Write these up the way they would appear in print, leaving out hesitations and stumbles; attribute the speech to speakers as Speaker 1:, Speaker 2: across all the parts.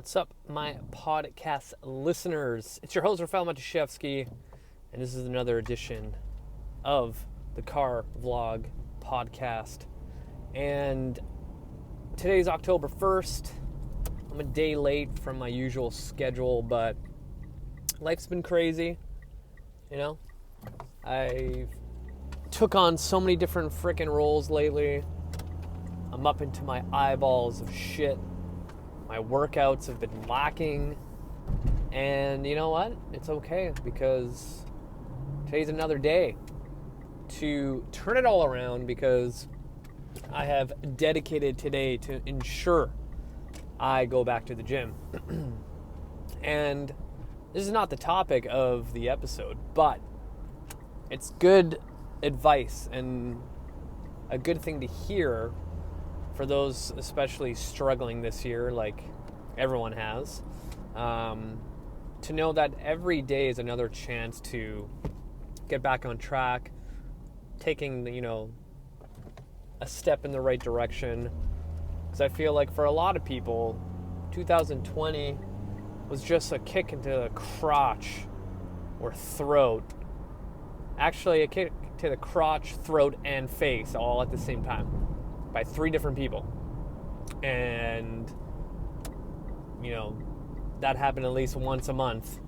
Speaker 1: What's up, my podcast listeners? It's your host, Rafael Matuszewski, and this is another edition of the Car Vlog Podcast. And today's October 1st. I'm a day late from my usual schedule, but life's been crazy, you know? I took on so many different freaking roles lately. I'm up into my eyeballs of shit. My workouts have been lacking, and you know what? It's okay, because today's another day to turn it all around, because I have dedicated today to ensure I go back to the gym. And this is not the topic of the episode, but it's good advice and a good thing to hear for those especially struggling this year, like everyone has, to know that every day is another chance to get back on track, taking, a step in the right direction. Because I feel like for a lot of people, 2020 was just a kick into the crotch or throat. Actually, a kick to the crotch, throat, and face all at the same time, by 3 different people. And, that happened at least once a month.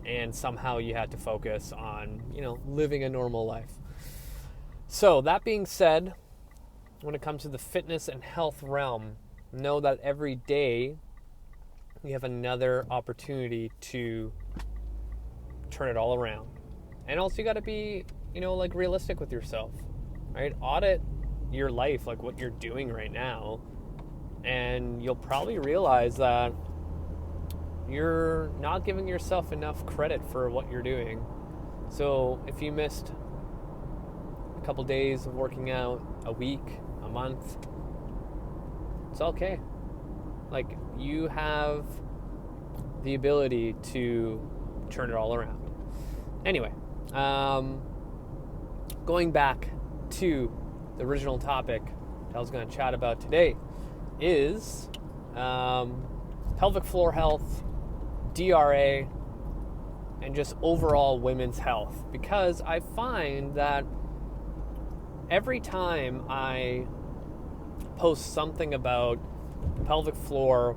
Speaker 1: And somehow you had to focus on, living a normal life. So that being said, when it comes to the fitness and health realm, know that every day you have another opportunity to turn it all around. And also you got to be, realistic with yourself, right? Audit your life, like what you're doing right now, and you'll probably realize that you're not giving yourself enough credit for what you're doing. So if you missed a couple days of working out, a week, a month, it's okay. Like, you have the ability to turn it all around. Anyway, going back to the original topic that I was going to chat about today is pelvic floor health, DRA, and just overall women's health. Because I find that every time I post something about the pelvic floor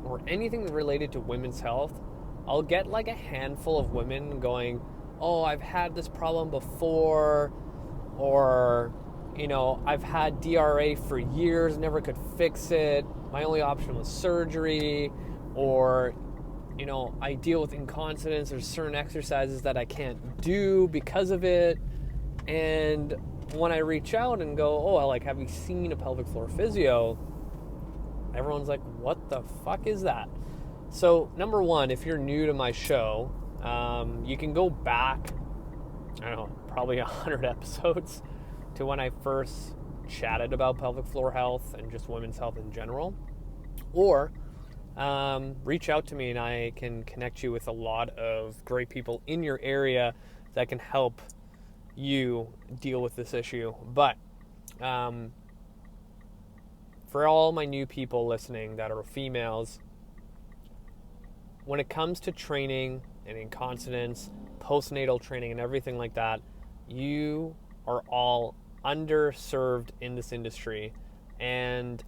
Speaker 1: or anything related to women's health, I'll get like a handful of women going, "Oh, I've had this problem before," or I've had DRA for years, never could fix it. My only option was surgery, or, I deal with incontinence. There's certain exercises that I can't do because of it. And when I reach out and go, "Oh, have you seen a pelvic floor physio?" Everyone's like, "What the fuck is that?" So, number one, if you're new to my show, you can go back, probably 100 episodes to when I first chatted about pelvic floor health and just women's health in general. Or reach out to me and I can connect you with a lot of great people in your area that can help you deal with this issue. But for all my new people listening that are females, when it comes to training and incontinence, postnatal training and everything like that, you are all underserved in this industry, and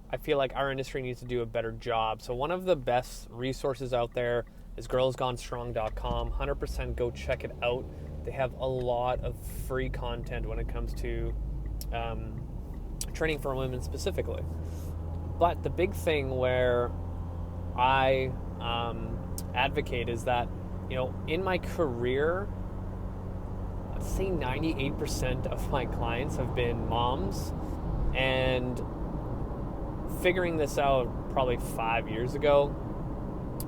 Speaker 1: I feel like our industry needs to do a better job. So one of the best resources out there is girlsgonestrong.com. 100% go check it out. They have a lot of free content when it comes to training for women specifically. But the big thing where I advocate is that, in my career, I'd say 98% of my clients have been moms, and figuring this out probably 5 years ago,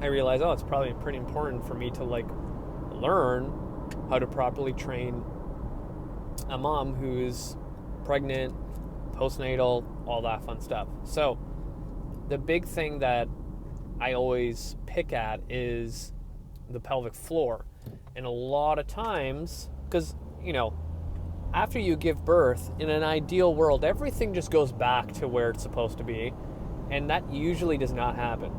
Speaker 1: I realized, it's probably pretty important for me to learn how to properly train a mom who's pregnant, postnatal, all that fun stuff. So the big thing that I always pick at is the pelvic floor. And a lot of times, because, after you give birth, in an ideal world, everything just goes back to where it's supposed to be. And that usually does not happen.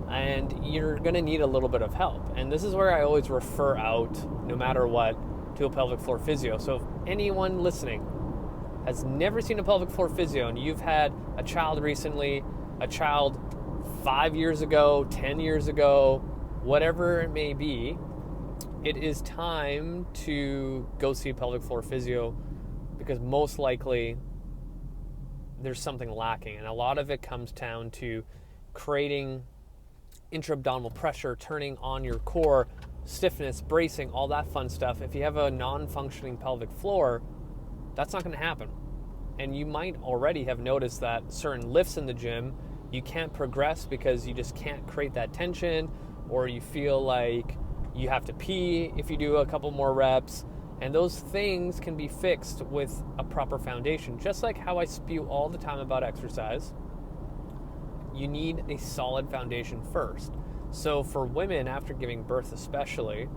Speaker 1: And you're going to need a little bit of help. And this is where I always refer out, no matter what, to a pelvic floor physio. So if anyone listening has never seen a pelvic floor physio and you've had a child recently, a child 5 years ago, 10 years ago, whatever it may be, it is time to go see a pelvic floor physio, because most likely there's something lacking. And a lot of it comes down to creating intra-abdominal pressure, turning on your core, stiffness, bracing, all that fun stuff. If you have a non-functioning pelvic floor, that's not going to happen. And you might already have noticed that certain lifts in the gym, you can't progress because you just can't create that tension, or you feel like you have to pee if you do a couple more reps. And those things can be fixed with a proper foundation. Just like how I spew all the time about exercise, you need a solid foundation first. So for women after giving birth especially,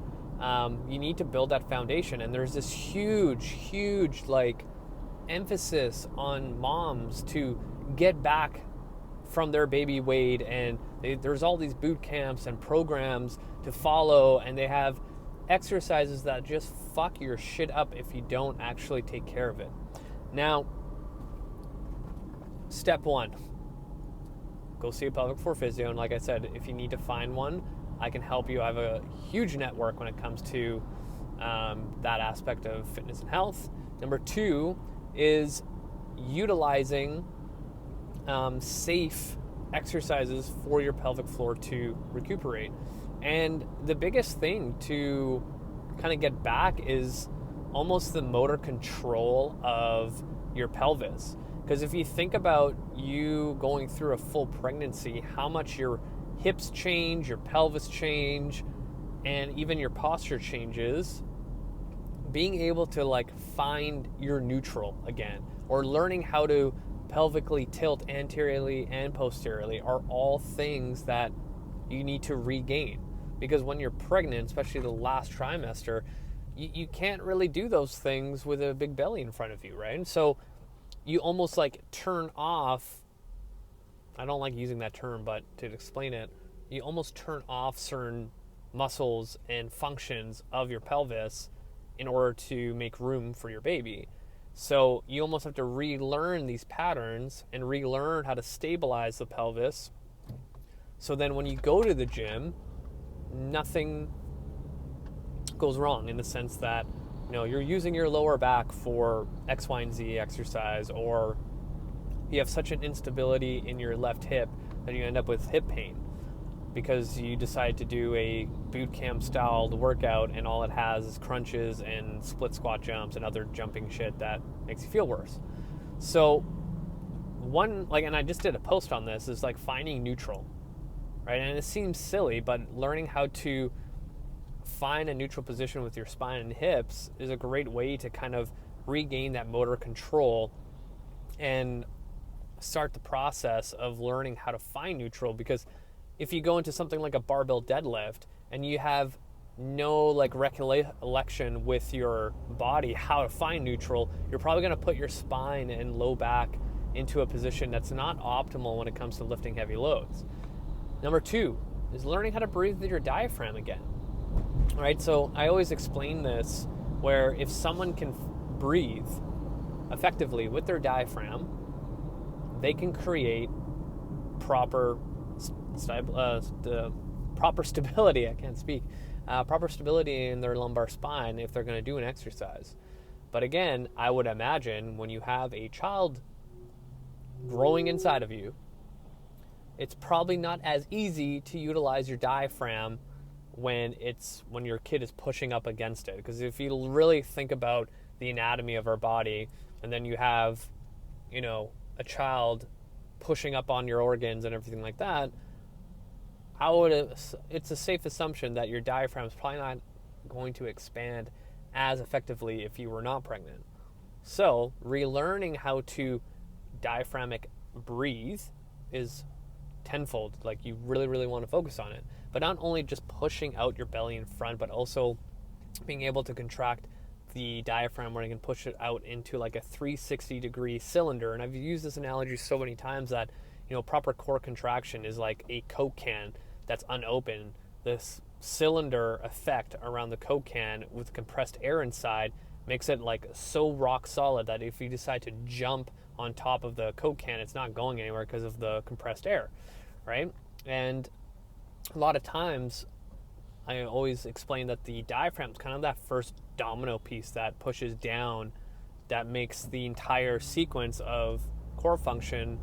Speaker 1: you need to build that foundation. And there's this huge like emphasis on moms to get back from their baby weight, and there's all these boot camps and programs to follow, and they have exercises that just fuck your shit up if you don't actually take care of it. Now, step one, go see a pelvic floor physio. And like I said, if you need to find one, I can help you. I have a huge network when it comes to that aspect of fitness and health. Number two is utilizing safe exercises for your pelvic floor to recuperate. And the biggest thing to kind of get back is almost the motor control of your pelvis. Because if you think about you going through a full pregnancy, how much your hips change, your pelvis change, and even your posture changes, being able to like find your neutral again, or learning how to pelvically tilt anteriorly and posteriorly, are all things that you need to regain. Because when you're pregnant, especially the last trimester, you can't really do those things with a big belly in front of you, right? And so you almost like turn off, I don't like using that term, but to explain it, you almost turn off certain muscles and functions of your pelvis in order to make room for your baby. So you almost have to relearn these patterns and relearn how to stabilize the pelvis. So then when you go to the gym, nothing goes wrong, in the sense that, you know, you're using your lower back for X, Y, and Z exercise, or you have such an instability in your left hip that you end up with hip pain because you decide to do a boot camp styled workout and all it has is crunches and split squat jumps and other jumping shit that makes you feel worse. So one, like, and I just did a post on this, is like finding neutral, right? And it seems silly, but learning how to find a neutral position with your spine and hips is a great way to kind of regain that motor control and start the process of learning how to find neutral. Because if you go into something like a barbell deadlift and you have no like recollection with your body how to find neutral, you're probably going to put your spine and low back into a position that's not optimal when it comes to lifting heavy loads. Number two is learning how to breathe with your diaphragm again. All right, so I always explain this, where if someone can breathe effectively with their diaphragm, they can create proper stability. I can't speak. Proper stability in their lumbar spine if they're going to do an exercise. But again, I would imagine when you have a child growing inside of you, it's probably not as easy to utilize your diaphragm when your kid is pushing up against it. Because if you really think about the anatomy of our body, and then you have, you know, a child pushing up on your organs and everything like that, it's a safe assumption that your diaphragm is probably not going to expand as effectively if you were not pregnant. So relearning how to diaphragmic breathe is tenfold. Like, you really, really want to focus on it. But not only just pushing out your belly in front, but also being able to contract the diaphragm where you can push it out into like a 360 degree cylinder. And I've used this analogy so many times that proper core contraction is like a Coke can that's unopened. This cylinder effect around the Coke can with compressed air inside makes it like so rock solid that if you decide to jump on top of the Coke can, it's not going anywhere because of the compressed air, right? And a lot of times I always explain that the diaphragm is kind of that first domino piece that pushes down, that makes the entire sequence of core function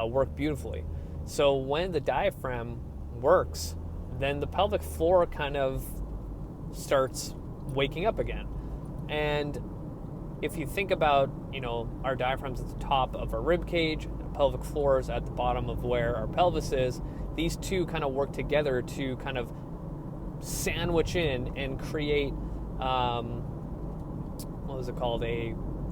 Speaker 1: work beautifully. So when the diaphragm works, then the pelvic floor kind of starts waking up again. And if you think about, our diaphragms at the top of our rib cage, the pelvic floor is at the bottom of where our pelvis is, these two kind of work together to kind of sandwich in and create, a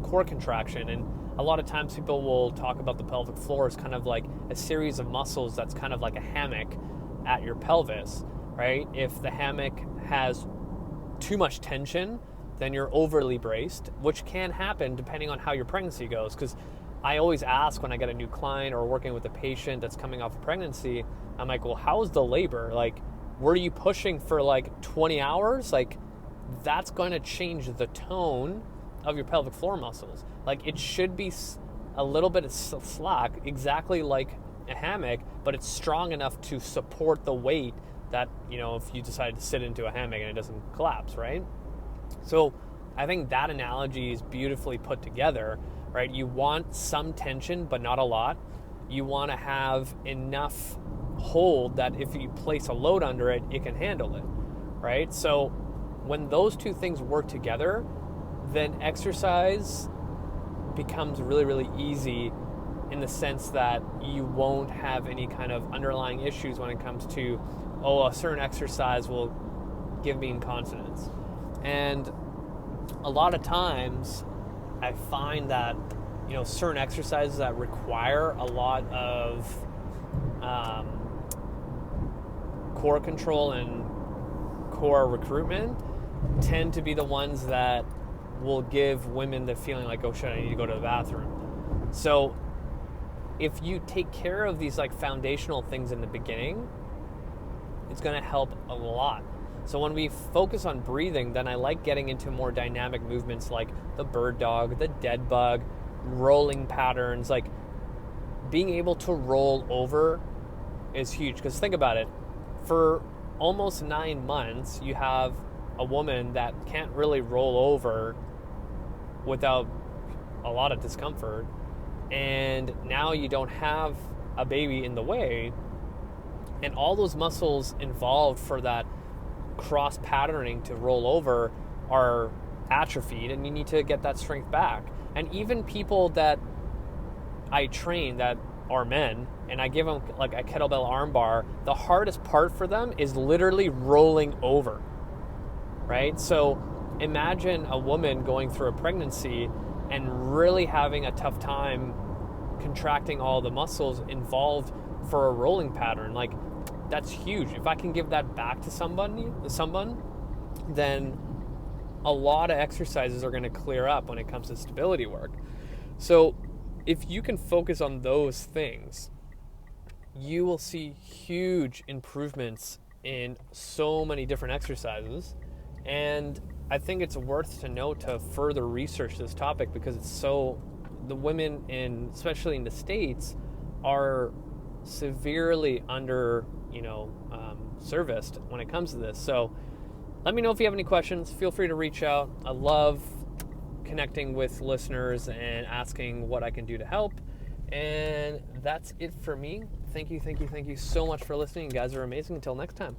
Speaker 1: core contraction. And a lot of times people will talk about the pelvic floor as kind of like a series of muscles that's kind of like a hammock at your pelvis, right? If the hammock has too much tension, then you're overly braced, which can happen depending on how your pregnancy goes. Because I always ask when I get a new client or working with a patient that's coming off of pregnancy, I'm like, well, how's the labor? Like, were you pushing for like 20 hours? Like, that's going to change the tone of your pelvic floor muscles. Like, it should be a little bit of slack, exactly like a hammock, but it's strong enough to support the weight that, if you decide to sit into a hammock and it doesn't collapse, right? So I think that analogy is beautifully put together, right? You want some tension, but not a lot. You want to have enough hold that if you place a load under it, it can handle it, right? So when those two things work together, then exercise becomes really, really easy in the sense that you won't have any kind of underlying issues when it comes to, a certain exercise will give me incontinence. And a lot of times I find that, certain exercises that require a lot of core control and core recruitment tend to be the ones that will give women the feeling like, oh shit, I need to go to the bathroom. So if you take care of these like foundational things in the beginning, it's going to help a lot. So when we focus on breathing, then I like getting into more dynamic movements like the bird dog, the dead bug, rolling patterns. Like, being able to roll over is huge. Because think about it, for almost 9 months, you have a woman that can't really roll over without a lot of discomfort. And now you don't have a baby in the way. And all those muscles involved for that cross patterning to roll over are atrophied, and you need to get that strength back. And even people that I train that are men, and I give them like a kettlebell arm bar, the hardest part for them is literally rolling over, right? So imagine a woman going through a pregnancy and really having a tough time contracting all the muscles involved for a rolling pattern. Like, that's huge. If I can give that back to someone, then a lot of exercises are going to clear up when it comes to stability work. So if you can focus on those things, you will see huge improvements in so many different exercises. And I think it's worth to note to further research this topic, because the women especially in the States, are severely under serviced when it comes to this. So let me know if you have any questions. Feel free to reach out. I love connecting with listeners and asking what I can do to help. And that's it for me. Thank you so much for listening. You guys are amazing. Until next time.